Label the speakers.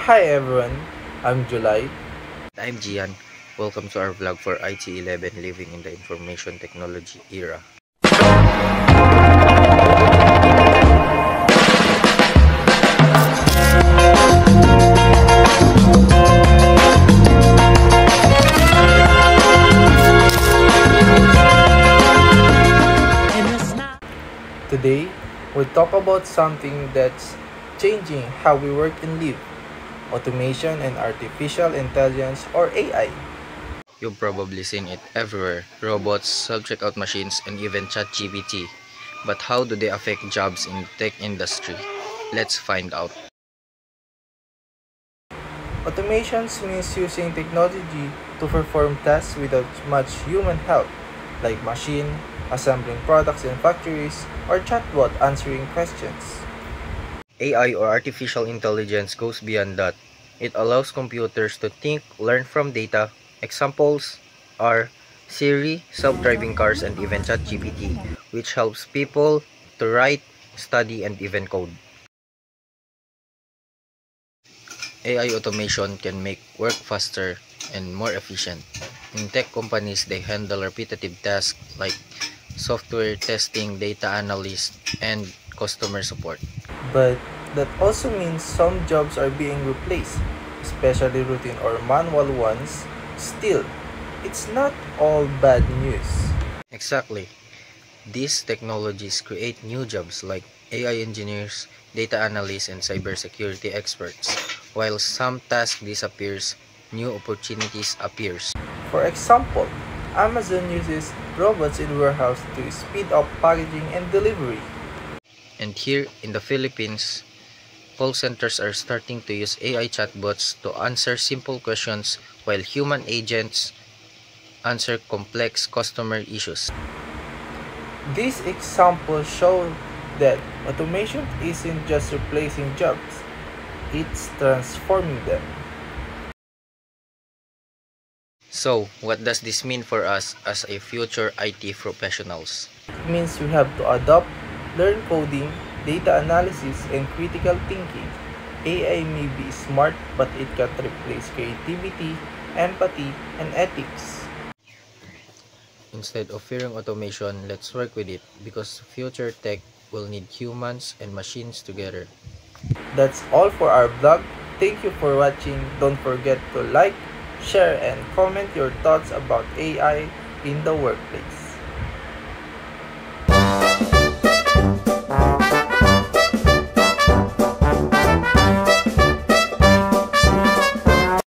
Speaker 1: Hi everyone, I'm July.
Speaker 2: I'm Gian. Welcome to our vlog for IT11 living in the information technology era.
Speaker 1: Today, we'll talk about something that's changing how we work and live: automation and artificial intelligence, or AI.
Speaker 2: You've probably seen it everywhere. Robots, self-checkout machines, and even ChatGPT. But how do they affect jobs in the tech industry? Let's find out.
Speaker 1: Automations means using technology to perform tasks without much human help, like machine assembling products in factories or chatbot answering questions.
Speaker 2: AI or artificial intelligence goes beyond that. It allows computers to think, learn from data. Examples are Siri, self-driving cars, and even ChatGPT, which helps people to write, study, and even code. AI automation can make work faster and more efficient. In tech companies, they handle repetitive tasks like software testing, data analysis, and customer support.
Speaker 1: But that also means some jobs are being replaced, especially routine or manual ones. Still, it's not all bad news.
Speaker 2: Exactly. These technologies create new jobs like AI engineers, data analysts, and cybersecurity experts. While some tasks disappears, new opportunities appears.
Speaker 1: For example, Amazon uses robots in warehouse to speed up packaging and delivery.
Speaker 2: And here in the Philippines, call centers are starting to use AI chatbots to answer simple questions while human agents answer complex customer issues.
Speaker 1: These examples show that automation isn't just replacing jobs, it's transforming them.
Speaker 2: So, what does this mean for us as a future IT professionals?
Speaker 1: It means we have to adopt, learn coding, data analysis, and critical thinking. AI may be smart, but it can't replace creativity, empathy, and ethics.
Speaker 2: Instead of fearing automation, let's work with it because future tech will need humans and machines together.
Speaker 1: That's all for our vlog. Thank you for watching. Don't forget to like, share, and comment your thoughts about AI in the workplace.